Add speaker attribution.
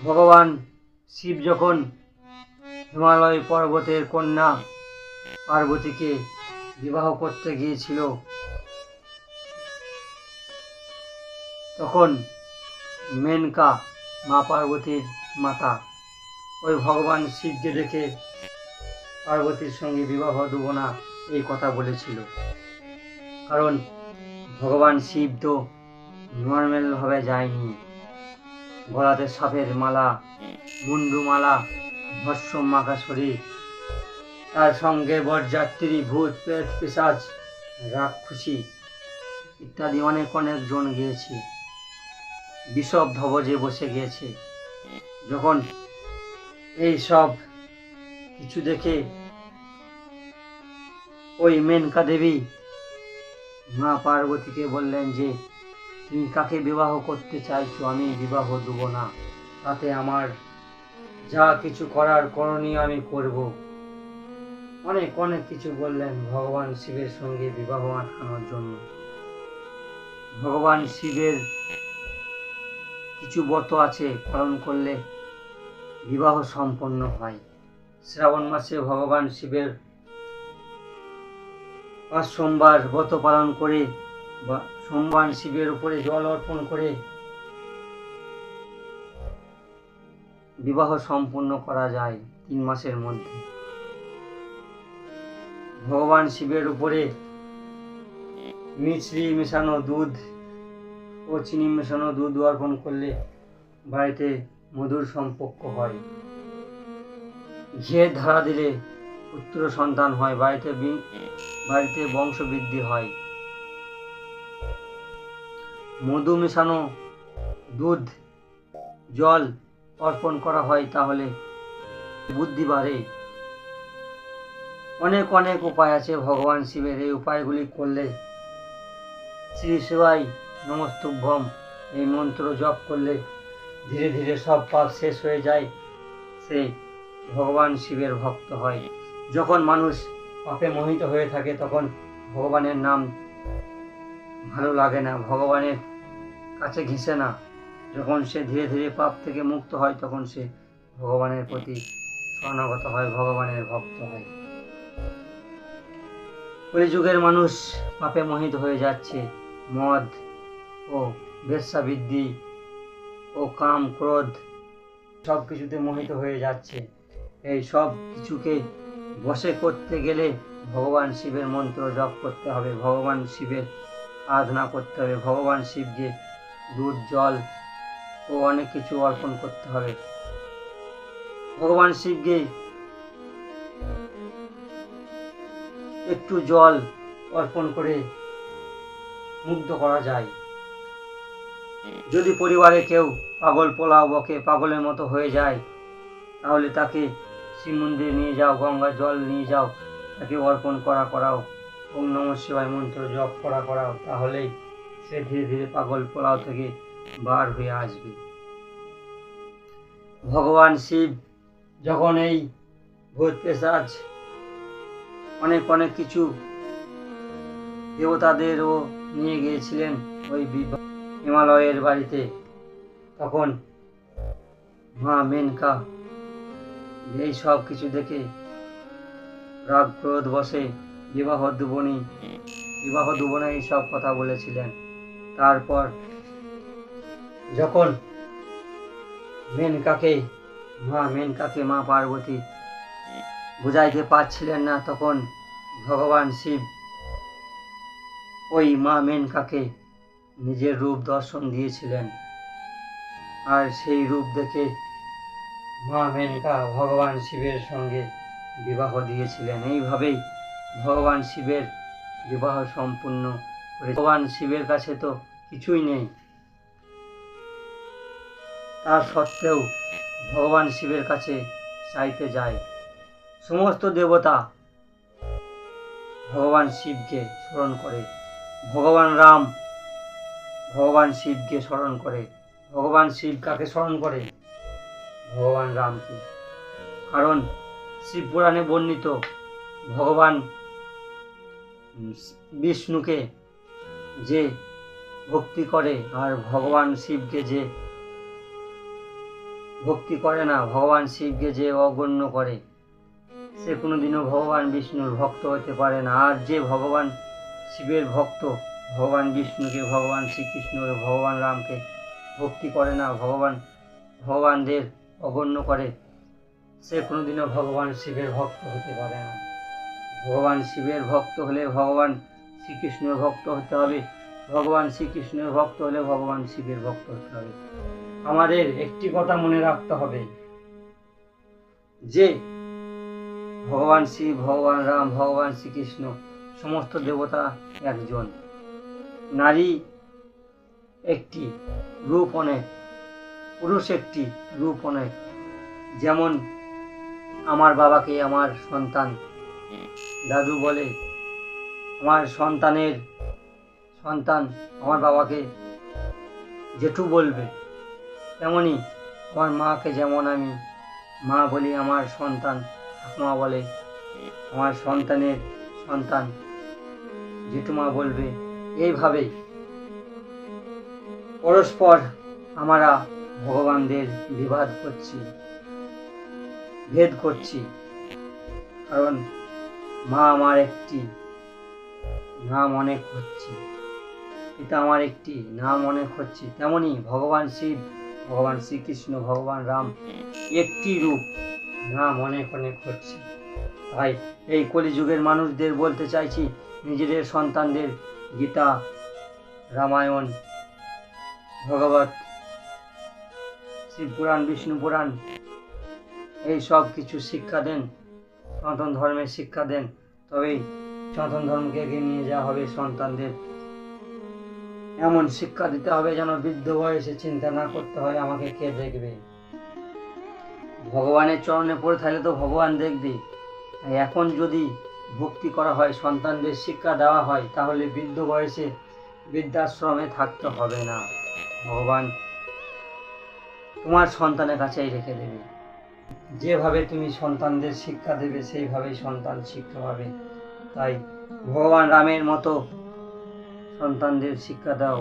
Speaker 1: ভগবান শিব যখন হিমালয় পর্বতের কন্যা পার্বতীকে বিবাহ করতে গিয়েছিল, তখন মেনকা মা পার্বতীর মাতা ওই ভগবান শিবকে দেখে পার্বতীর সঙ্গে বিবাহ দেব না এই কথা বলেছিল। কারণ ভগবান শিব তো নর্মালভাবে যায়নি, গলাতে সাপের মালা, মুন্ডু মালা, ভস্ম মাখা শরীর, তার সঙ্গে বরযাত্রী, ভূত প্রেত পিশাচ রাক্ষসী ইত্যাদি অনেক জন গিয়েছে, বিষব ধবজে বসে গিয়েছে। যখন এই সব কিছু দেখে ওই মেনকা দেবী মা পার্বতীকে বললেন যে তুমি কাকে বিবাহ করতে চাইছো, আমি বিবাহ দেব না, তাতে আমার যা কিছু করার করণীয় আমি করব। অনেক কিছু বললেন ভগবান শিবের সঙ্গে বিবাহ আটকানোর জন্য। ভগবান শিবের কিছু ব্রত আছে, পালন করলে বিবাহ সম্পন্ন হয়। শ্রাবণ মাসে ভগবান শিবের 5 সোমবার ব্রত পালন করে বা ভগবান শিবের উপরে জল অর্পণ করে বিবাহ সম্পন্ন করা যায় 3 মাসের মধ্যে। ভগবান শিবের উপরে মিছরি মেশানো দুধ ও চিনি মেশানো দুধ অর্পণ করলে বাড়িতে মধুর সম্পর্ক হয়। ঘিয়ের ধারা দিলে পুত্র সন্তান হয়, বাড়িতে বংশবৃদ্ধি হয়। মধু মেশানো দুধ জল অর্পণ করা হয়, তাহলে বুদ্ধি বাড়ে। অনেক উপায় আছে ভগবান শিবের। এই উপায়গুলি করলে, শ্রী শিবায় নমস্তুভ্যম এই মন্ত্র জপ করলে ধীরে ধীরে সব পাপ শেষ হয়ে যায়, সে ভগবান শিবের ভক্ত হয়। যখন মানুষ পাপে মোহিত হয়ে থাকে তখন ভগবানের নাম ভালো লাগে না, ভগবানের কাছে ঘেঁষে না। যখন সে ধীরে ধীরে পাপ থেকে মুক্ত হয় তখন সে ভগবানের প্রতি শরণাগত হয়, ভগবানের ভক্ত হয়। কলিযুগের মানুষ পাপে মোহিত হয়ে যাচ্ছে, মদ ও বেশ্যাবৃত্তি ও কাম ক্রোধ সব কিছুতে মোহিত হয়ে যাচ্ছে। এই সব কিছুকে বশে করতে গেলে ভগবান শিবের মন্ত্র জপ করতে হবে, ভগবান শিবের আরাধনা করতে হবে, ভগবান শিবকে দুধ জল ও অনেক কিছু অর্পণ করতে হবে। ভগবান শিবকে একটু জল অর্পণ করে মুগ্ধ করা যায়। যদি পরিবারে কেউ পাগল পোলাও বকে, পাগলের মতো হয়ে যায়, তাহলে তাকে শিব মন্দিরে নিয়ে যাও, গঙ্গার জল নিয়ে যাও, তাকে অর্পণ করাও, ওম নমঃ শিবায় মন্ত্র জপ করাও, তাহলেই সে ধীরে ধীরে পাগল পোলাও থেকে বার হয়ে আসবে। ভগবান শিব যখন এই ভূত পিশাচ অনেক কিছু দেবতাদেরও নিয়ে গিয়েছিলেন ওই হিমালয়ের বাড়িতে, তখন মা মেনকা এই সব কিছু দেখে রাগ ক্রোধ বসে বিবাহ দেব না এই সব কথা বলেছিলেন। তারপর যখন মেনকাকে মা পার্বতী বুঝাইতে পারছিলেন না, তখন ভগবান শিব ওই মা মেনকাকে নিজের রূপ দর্শন দিয়েছিলেন। আর সেই রূপ দেখে মা মেনকা ভগবান শিবের সঙ্গে বিবাহ দিয়েছিলেন। এইভাবেই ভগবান শিবের বিবাহ সম্পূর্ণ করে। ভগবান শিবের কাছে তো কিছুই নেই, তার সত্ত্বেও ভগবান শিবের কাছে চাইতে যায়। সমস্ত দেবতা ভগবান শিবকে স্মরণ করে, ভগবান রাম ভগবান শিবকে স্মরণ করে। ভগবান শিব কাকে স্মরণ করে? ভগবান রামকে। কারণ শিব পুরাণে বর্ণিত ভগবান বিষ্ণুকে যে ভক্তি করে আর ভগবান শিবকে যে ভক্তি করে না, ভগবান শিবকে যে অগণ্য করে, সে কোনোদিনও ভগবান বিষ্ণুর ভক্ত হতে পারে না। আর যে ভগবান শিবের ভক্ত, ভগবান বিষ্ণুকে, ভগবান শ্রীকৃষ্ণকে, ভগবান রামকে ভক্তি করে না, ভগবানদের অগণ্য করে, সে কোনোদিনও ভগবান শিবের ভক্ত হতে পারে না। ভগবান শিবের ভক্ত হলে ভগবান শ্রীকৃষ্ণের ভক্ত হতে হবে, ভগবান শ্রীকৃষ্ণের ভক্ত হলে ভগবান শিবের ভক্ত হতে হবে। আমাদের একটি কথা মনে রাখতে হবে যে ভগবান শিব, ভগবান রাম, ভগবান শ্রীকৃষ্ণ সমস্ত দেবতা একজন। নারী একটি, রূপ অনেক, পুরুষ একটি, রূপ অনেক। যেমন আমার বাবাকে আমার সন্তান দাদু বলে, আমার সন্তানের সন্তান আমার বাবাকে জেঠু বলবে, তেমনি আমার মাকে যেমন আমি মা বলি, আমার সন্তান ঠাকুমা বলে, আমার সন্তানের সন্তান জেঠুমা বলবে। এইভাবেই পরস্পর আমরা ভগবানদের বিবাদ করছি, ভেদ করছি, কারণ মা আমার একটি, নাম অনেক হচ্ছে, পিতা আমার একটি, নাম অনেক হচ্ছে। তেমনি ভগবান শিব, ভগবান শ্রীকৃষ্ণ, ভগবান রাম একটি রূপ, নাম অনেক অনেক হচ্ছে। তাই এই কলিযুগের মানুষদের বলতে চাইছি, নিজেদের সন্তানদের গীতা, রামায়ণ, ভগবত, শিবপুরাণ, বিষ্ণু পুরাণ এই সব কিছু শিক্ষা দেন, সনাতন ধর্মের শিক্ষা দেন, তবেই সনাতন ধর্মকে এগিয়ে নিয়ে যাওয়া হবে। সন্তানদের এমন শিক্ষা দিতে হবে যেন বৃদ্ধ বয়সে চিন্তা না করতে হয় আমাকে কে দেখবে। ভগবানের চরণে পড়ে থাকলে তো ভগবান দেখবে। এখন যদি ভক্তি করা হয়, সন্তানদের শিক্ষা দেওয়া হয়, তাহলে বৃদ্ধ বয়সে বৃদ্ধাশ্রমে থাকতে হবে না। ভগবান তোমার সন্তানের কাছেই রেখে দেবে। যেভাবে তুমি সন্তানদের শিক্ষা দেবে সেইভাবেই সন্তান শিক্ষা পাবে। তাই ভগবান রামের মতো সন্তানদের শিক্ষা দাও।